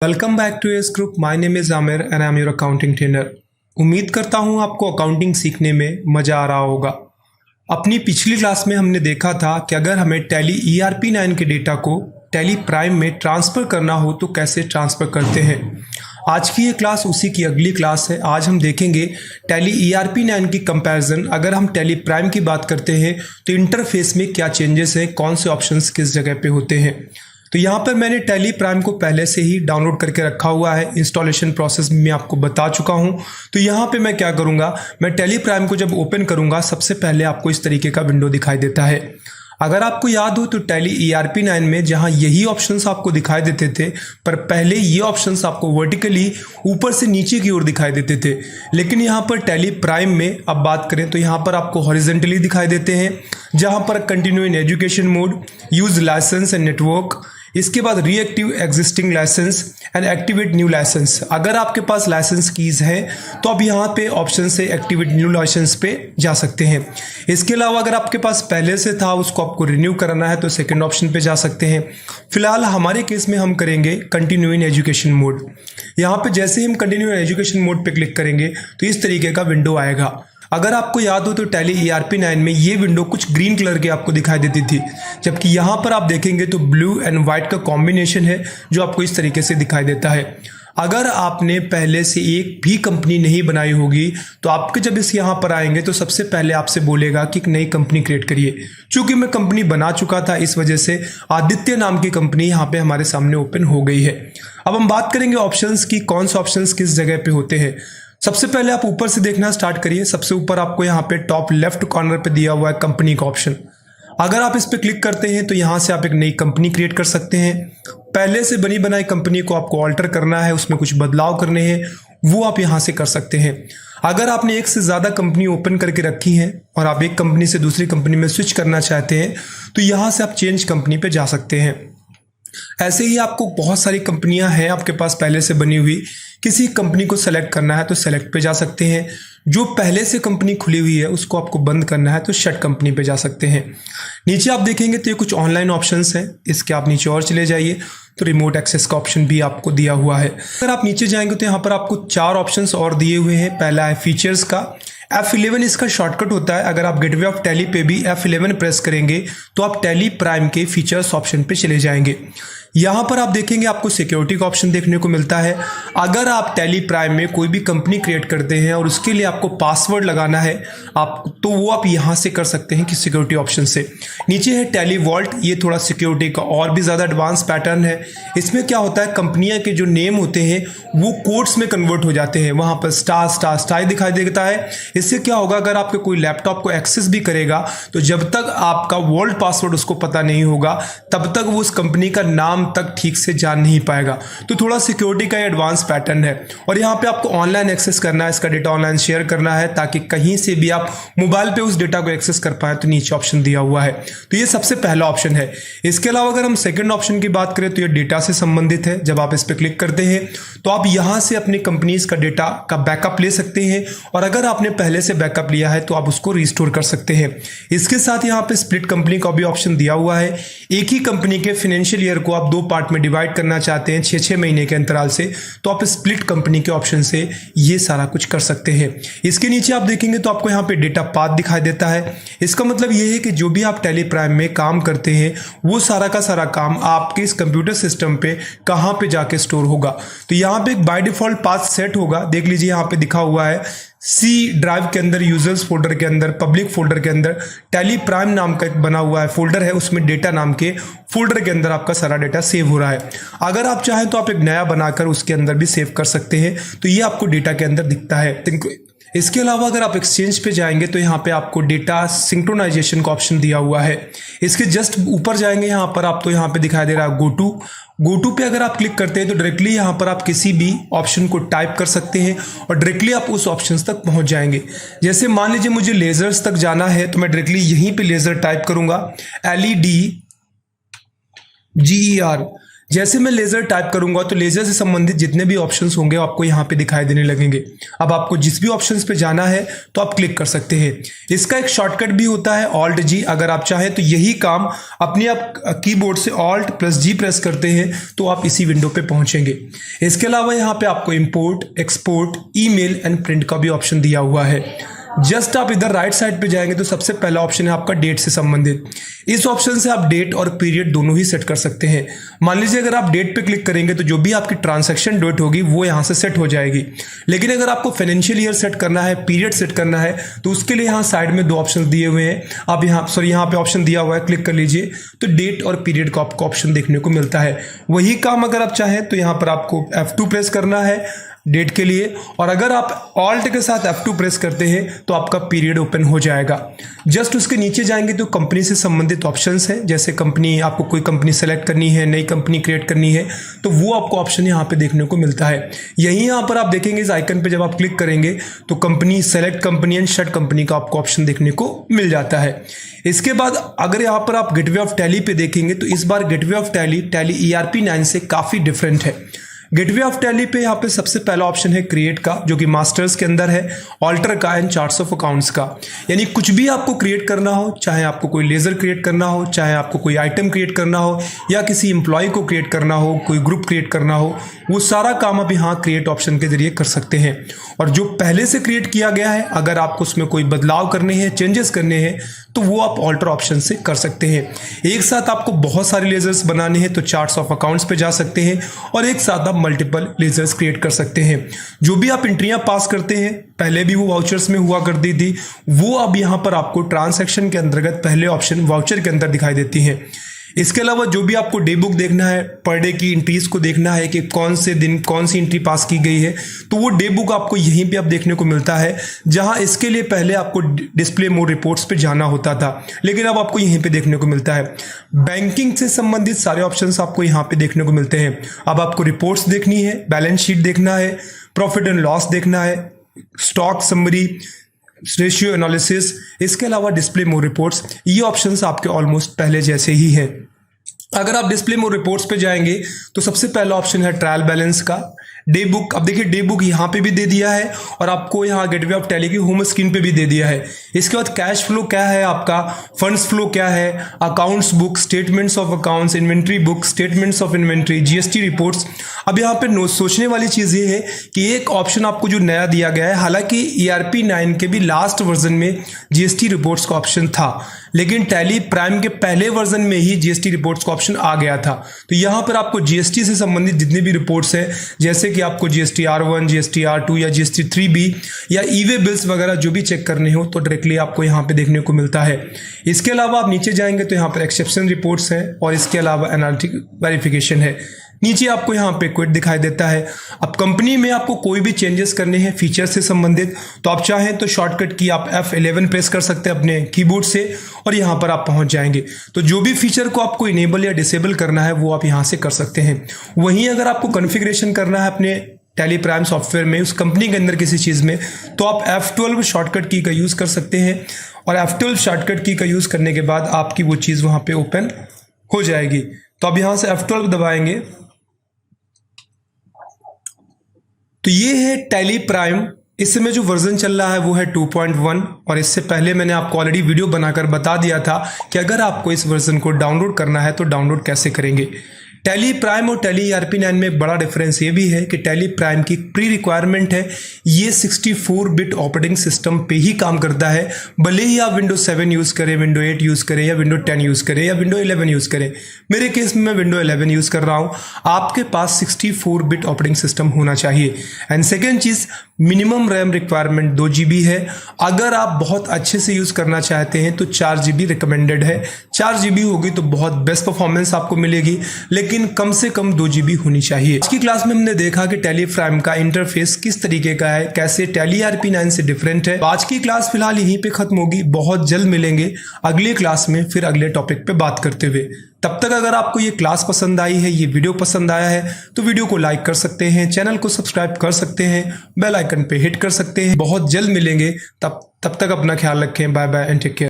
Welcome back to S group. My name is Aamir and I am your accounting trainer. उम्मीद करता हूँ आपको accounting सीखने में मज़ा आ रहा होगा। अपनी पिछली क्लास में हमने देखा था कि अगर हमें टैली ERP9 के डेटा को टैली प्राइम में ट्रांसफ़र करना हो तो कैसे ट्रांसफ़र करते हैं। आज की ये क्लास उसी की अगली क्लास है। आज हम देखेंगे टैली ERP9 की कंपैरिजन। अगर हम टैली प्राइम की बात करते हैं तो इंटरफेस में क्या चेंजेस हैं, कौन से ऑप्शंस किस जगह पे होते हैं। तो यहाँ पर मैंने टैली प्राइम को पहले से ही डाउनलोड करके रखा हुआ है। इंस्टॉलेशन प्रोसेस में मैं आपको बता चुका हूँ। तो यहाँ पे मैं क्या करूँगा, मैं टैली प्राइम को जब ओपन करूँगा सबसे पहले आपको इस तरीके का विंडो दिखाई देता है। अगर आपको याद हो तो टैली ERP9 में जहाँ यही ऑप्शंस आपको दिखाई देते थे, पर पहले ये ऑप्शंस आपको वर्टिकली यूपर से नीचे की ओर दिखाई देते थे, लेकिन यहाँ पर टैली प्राइम में अब बात करें तो यहाँ पर आपको हॉरिजेंटली दिखाई देते हैं। जहाँ पर continue in education mode, use licence and network, इसके बाद reactive existing licence and activate new licence. अगर आपके पास लाइसेंस कीज हैं तो आप यहाँ पे ऑप्शन से एक्टिवेट न्यू लाइसेंस पे जा सकते हैं। इसके अलावा अगर आपके पास पहले से था उसको आपको रिन्यू कराना है तो सेकंड ऑप्शन पे जा सकते हैं। फिलहाल हमारे केस में हम करेंगे कंटिन्यू इन एजुकेशन मोड। यहाँ पे जैसे ही हम कंटिन्यू इन एजुकेशन मोड पे क्लिक करेंगे तो इस तरीके का विंडो आएगा। अगर आपको याद हो तो टैली ERP9 में ये विंडो कुछ ग्रीन कलर की आपको दिखाई देती थी, जबकि यहाँ पर आप देखेंगे तो ब्लू एंड वाइट का कॉम्बिनेशन है जो आपको इस तरीके से दिखाई देता है। अगर आपने पहले से एक भी कंपनी नहीं बनाई होगी तो आपके जब इस यहाँ पर आएंगे तो सबसे पहले आपसे बोलेगा कि एक नई कंपनी क्रिएट करिए। चूंकि मैं कंपनी बना चुका था इस वजह से आदित्य नाम की कंपनी यहाँ पे हमारे सामने ओपन हो गई है। अब हम बात करेंगे ऑप्शंस की, कौन से ऑप्शंस किस जगह पे होते हैं। सबसे पहले आप ऊपर से देखना स्टार्ट करिए। सबसे ऊपर आपको यहाँ पे टॉप लेफ्ट कॉर्नर पे दिया हुआ है कंपनी का ऑप्शन। अगर आप इस पे क्लिक करते हैं तो यहाँ से आप एक नई कंपनी क्रिएट कर सकते हैं। पहले से बनी बनाई कंपनी को आपको ऑल्टर करना है, उसमें कुछ बदलाव करने हैं, वो आप यहाँ से कर सकते हैं। अगर आपने एक से ज़्यादा कंपनी ओपन करके रखी हैं और आप एक कंपनी से दूसरी कंपनी में स्विच करना चाहते हैं तो यहाँ से आप चेंज कंपनी पे जा सकते हैं। ऐसे ही आपको बहुत सारी कंपनियां हैं आपके पास पहले से बनी हुई, किसी कंपनी को सेलेक्ट करना है तो सेलेक्ट पे जा सकते हैं। जो पहले से कंपनी खुली हुई है उसको आपको बंद करना है तो शट कंपनी पे जा सकते हैं। नीचे आप देखेंगे तो ये कुछ ऑनलाइन ऑप्शंस हैं, इसके आप नीचे और चले जाइए तो रिमोट एक्सेस का ऑप्शन भी आपको दिया हुआ है। अगर आप नीचे जाएंगे तो यहाँ पर आपको 4 ऑप्शंस और दिए हुए हैं। पहला है फीचर्स का, F11 इसका शॉर्टकट होता है। अगर आप गेटवे ऑफ टैली पे भी F11 प्रेस करेंगे तो आप टैली प्राइम के फीचर्स ऑप्शन पे चले जाएंगे। यहाँ पर आप देखेंगे आपको सिक्योरिटी का ऑप्शन देखने को मिलता है। अगर आप टैली प्राइम में कोई भी कंपनी क्रिएट करते हैं और उसके लिए आपको पासवर्ड लगाना है तो वो आप यहाँ से कर सकते हैं कि सिक्योरिटी ऑप्शन से। नीचे है टैली वॉल्ट, ये थोड़ा सिक्योरिटी का और भी ज़्यादा एडवांस पैटर्न है। इसमें क्या होता है, कंपनियाँ के जो नेम होते हैं वो कोड्स में कन्वर्ट हो जाते हैं। वहाँ पर स्टार स्टार स्टार दिखाई देता है। इससे क्या होगा, अगर आपके कोई लैपटॉप को एक्सेस भी करेगा तो जब तक आपका वॉल्ट पासवर्ड उसको पता नहीं होगा तब तक वो उस कंपनी का नाम तक ठीक से जान नहीं पाएगा। तो थोड़ा सिक्योरिटी का एडवांस पैटर्न है। और यहाँ पे आपको ऑनलाइन एक्सेस करना है, इसका डेटा ऑनलाइन शेयर करना है ताकि कहीं से भी आप मोबाइल पे उस डेटा को एक्सेस कर पाए। तो नीचे ऑप्शन दिया हुआ है, तो ये सबसे पहला ऑप्शन है। इसके अलावा अगर हम सेकंड ऑप्शन की बात करें तो ये डेटा से संबंधित है। जब आप इस पर क्लिक करते हैं तो आप यहाँ से अपनी कंपनीज का डेटा का बैकअप ले सकते हैं और अगर आपने पहले से बैकअप लिया है तो आप उसको रिस्टोर कर सकते हैं। इसके साथ यहाँ पे स्प्लिट कंपनी का भी ऑप्शन दिया हुआ है। एक ही कंपनी के फाइनेंशियल ईयर को आप 2 पार्ट में डिवाइड करना चाहते हैं 6-6 महीने के अंतराल से, तो आप स्प्लिट कंपनी के ऑप्शन से ये सारा कुछ कर सकते हैं। इसके नीचे आप देखेंगे तो आपको यहाँ पे डेटा पाथ दिखाई देता है। इसका मतलब ये है कि जो भी आप टैली प्राइम में काम करते हैं वो सारा का सारा काम आपके इस कंप्यूटर सिस्टम पे कहाँ पे जाके स्टोर होगा। तो यहाँ पे एक बाय डिफॉल्ट पाथ सेट होगा। देख लीजिए यहाँ पे दिखा हुआ है C ड्राइव के अंदर, यूजर्स फोल्डर के अंदर, पब्लिक फोल्डर के अंदर टैली प्राइम नाम का एक बना हुआ है फोल्डर है, उसमें डेटा नाम के फोल्डर के अंदर आपका सारा डेटा सेव हो रहा है। अगर आप चाहें तो आप एक नया बनाकर उसके अंदर भी सेव कर सकते हैं। तो ये आपको डेटा के अंदर दिखता है। इसके अलावा अगर आप एक्सचेंज पे जाएंगे तो यहाँ पे आपको डेटा सिंक्रोनाइजेशन का ऑप्शन दिया हुआ है। इसके जस्ट ऊपर जाएंगे यहाँ पर आप तो यहाँ पे दिखाई दे रहा है गो टू पे अगर आप क्लिक करते हैं तो डायरेक्टली यहाँ पर आप किसी भी ऑप्शन को टाइप कर सकते हैं और डायरेक्टली आप उस ऑप्शन तक पहुँच जाएंगे। जैसे मान लीजिए मुझे लेजर्स तक जाना है तो मैं डायरेक्टली यहीं पे लेजर टाइप करूँगा, LEDGER। जैसे मैं लेज़र टाइप करूंगा तो लेज़र से संबंधित जितने भी ऑप्शंस होंगे आपको यहाँ पे दिखाई देने लगेंगे। अब आपको जिस भी ऑप्शंस पे जाना है तो आप क्लिक कर सकते हैं। इसका एक शॉर्टकट भी होता है ऑल्ट जी। अगर आप चाहें तो यही काम अपने आप कीबोर्ड से ऑल्ट प्लस जी प्रेस करते हैं तो आप इसी विंडो पे पहुंचेंगे। इसके अलावा यहाँ पे आपको import, export, email and print का भी ऑप्शन दिया हुआ है। जस्ट आप इधर राइट साइड पे जाएंगे तो सबसे पहला ऑप्शन है आपका डेट से संबंधित। इस ऑप्शन से आप डेट और पीरियड दोनों ही सेट कर सकते हैं। मान लीजिए अगर आप डेट पे क्लिक करेंगे तो जो भी आपकी ट्रांजैक्शन डेट होगी वो यहाँ से सेट हो जाएगी। लेकिन अगर आपको फाइनेंशियल ईयर सेट करना है, पीरियड सेट करना है, तो उसके लिए यहाँ साइड में 2 ऑप्शन दिए हुए हैं। आप यहाँ पे ऑप्शन दिया हुआ है, क्लिक कर लीजिए तो डेट और पीरियड का आपको ऑप्शन देखने को मिलता है। वही काम अगर आप चाहें तो यहाँ पर आपको F2 प्रेस करना है डेट के लिए, और अगर आप ऑल्ट के साथ F2 प्रेस करते हैं तो आपका पीरियड ओपन हो जाएगा। जस्ट उसके नीचे जाएंगे तो कंपनी से संबंधित ऑप्शंस हैं, जैसे कंपनी, आपको कोई कंपनी सेलेक्ट करनी है, नई कंपनी क्रिएट करनी है, तो वो आपको ऑप्शन यहाँ पे देखने को मिलता है। यहाँ पर आप देखेंगे इस आइकन पे जब आप क्लिक करेंगे तो company, select company and shut company का आपको ऑप्शन देखने को मिल जाता है। इसके बाद अगर यहाँ पर आप गेटवे ऑफ टैली पे देखेंगे तो इस बार गेटवे ऑफ टैली ERP9 से काफ़ी डिफरेंट है। गेटवे ऑफ टैली पे यहाँ पे सबसे पहला ऑप्शन है क्रिएट का, जो कि मास्टर्स के अंदर है, ऑल्टर का एंड चार्ट्स ऑफ अकाउंट्स का। यानी कुछ भी आपको क्रिएट करना हो, चाहे आपको कोई लेजर क्रिएट करना हो, चाहे आपको कोई आइटम क्रिएट करना हो, या किसी एम्प्लॉय को क्रिएट करना हो, कोई ग्रुप क्रिएट करना हो, वो सारा काम आप यहाँ क्रिएट ऑप्शन के जरिए कर सकते हैं। और जो पहले से क्रिएट किया गया है, अगर आपको उसमें कोई बदलाव करने हैं, चेंजेस करने हैं, तो वो आप ऑल्टर ऑप्शन से कर सकते हैं। एक साथ आपको बहुत सारे लेजर्स बनाने हैं तो चार्ट्स ऑफ अकाउंट्स पे जा सकते हैं, और एक साथ आप मल्टीपल लेजर्स क्रिएट कर सकते हैं। जो भी आप एंट्रियां पास करते हैं, पहले भी वो वाउचर्स में हुआ करती थी, वो अब यहाँ पर आपको ट्रांसैक्शन के अंतर्गत पहले ऑप्शन वाउचर के अंदर दिखाई देती हैं। इसके अलावा जो भी आपको डे बुक देखना है, पर डे की एंट्रीज को देखना है कि कौन से दिन कौन सी एंट्री पास की गई है, तो वो डे बुक आपको यहीं पे आप देखने को मिलता है, जहां इसके लिए पहले आपको डिस्प्ले मोड रिपोर्ट्स पे जाना होता था, लेकिन अब आपको यहीं पे देखने को मिलता है। बैंकिंग से संबंधित सारे ऑप्शंस आपको यहाँ पे देखने को मिलते हैं। अब आपको रिपोर्ट्स देखनी है, बैलेंस शीट देखना है, प्रॉफिट एंड लॉस देखना है, स्टॉक समरी, रेशियो एनालिसिस, इसके अलावा डिस्प्ले मोड रिपोर्ट्स, ये ऑप्शंस आपके ऑलमोस्ट पहले जैसे ही हैं। अगर आप डिस्प्ले मोड रिपोर्ट्स पे जाएंगे तो सबसे पहला ऑप्शन है ट्रायल बैलेंस का, डे बुक। अब देखिए डे बुक यहाँ पे भी दे दिया है, और आपको यहाँ गेटवे ऑफ टैली की होम स्क्रीन पे भी दे दिया है। इसके बाद कैश फ्लो क्या है आपका, फंड्स फ्लो क्या है, accounts book, statements of accounts, inventory book, statements of inventory, GST reports. अब यहाँ पे सोचने वाली चीज़ ये है कि एक ऑप्शन आपको जो नया दिया गया है, हालांकि ERP9 के भी लास्ट वर्जन में GST रिपोर्ट्स का ऑप्शन था, लेकिन टैली प्राइम के पहले वर्जन में ही GST रिपोर्ट्स का ऑप्शन आ गया था। तो यहाँ पर आपको GST से संबंधित जितनी भी रिपोर्ट्स हैं, जैसे कि आपको GST R1, GST R2 या GST 3B या ई-वे बिल्स वगैरह जो भी चेक करने हो तो डायरेक्टली आपको यहाँ पे देखने को मिलता है। इसके अलावा आप नीचे जाएंगे तो यहाँ पर एक्सेप्शन रिपोर्ट्स हैं, और इसके अलावा एनालिटिक वेरिफिकेशन है। नीचे आपको यहाँ पे क्विट दिखाई देता है। अब कंपनी में आपको कोई भी चेंजेस करने हैं फीचर से संबंधित, तो आप चाहें तो शॉर्टकट की आप F11 प्रेस कर सकते हैं अपने कीबोर्ड से, और यहाँ पर आप पहुँच जाएंगे। तो जो भी फीचर को आपको इनेबल या डिसेबल करना है वो आप यहाँ से कर सकते हैं। वहीं अगर आपको कॉन्फ़िगरेशन करना है अपने टैली प्राइम सॉफ्टवेयर में, उस कंपनी के अंदर किसी चीज़ में, तो आप F12 शॉर्टकट की का यूज़ कर सकते हैं, और F12 शॉर्टकट की का यूज़ करने के बाद आपकी वो चीज़ वहाँ पे ओपन हो जाएगी। तो अब यहाँ से F12 दबाएंगे तो ये है टैली प्राइम। इस समय जो वर्जन चल रहा है वो है 2.1, और इससे पहले मैंने आपको ऑलरेडी वीडियो बनाकर बता दिया था कि अगर आपको इस वर्जन को डाउनलोड करना है तो डाउनलोड कैसे करेंगे। टैली प्राइम और टैली ERP9 में एक बड़ा डिफरेंस ये भी है कि टैली प्राइम की प्री रिक्वायरमेंट है, ये 64 बिट ऑपरेटिंग सिस्टम पे ही काम करता है। भले ही आप विंडो 7 यूज़ करें, विंडो 8 यूज़ करें, या विंडो 10 यूज़ करें, या विंडो 11 यूज़ करें। मेरे केस में मैं विंडो 11 यूज़ कर रहा हूँ। आपके पास 64 बिट ऑपरेटिंग सिस्टम होना चाहिए। And second cheese, minimum RAM requirement 2 GB है। अगर आप बहुत अच्छे से यूज़ करना चाहते हैं तो 4 GB रिकमेंडेड है। 4 GB होगी तो बहुत बेस्ट परफॉर्मेंस आपको मिलेगी, लेकिन कम से कम 2 GB होनी चाहिए। आज की क्लास में हमने देखा कि टैली प्राइम का इंटरफेस किस तरीके का है, कैसे टैली ERP9 से डिफरेंट है। आज की क्लास फिलहाल यहीं पे खत्म होगी। बहुत जल्द मिलेंगे अगली क्लास में फिर अगले टॉपिक पे बात करते हुए। तब तक अगर आपको ये क्लास पसंद आई है, ये वीडियो पसंद आया है, तो वीडियो को लाइक कर सकते हैं, चैनल को सब्सक्राइब कर सकते हैं, बेल आइकन पे हिट कर सकते हैं। बहुत जल्द मिलेंगे, तब तक अपना ख्याल रखें। Bye bye and take care.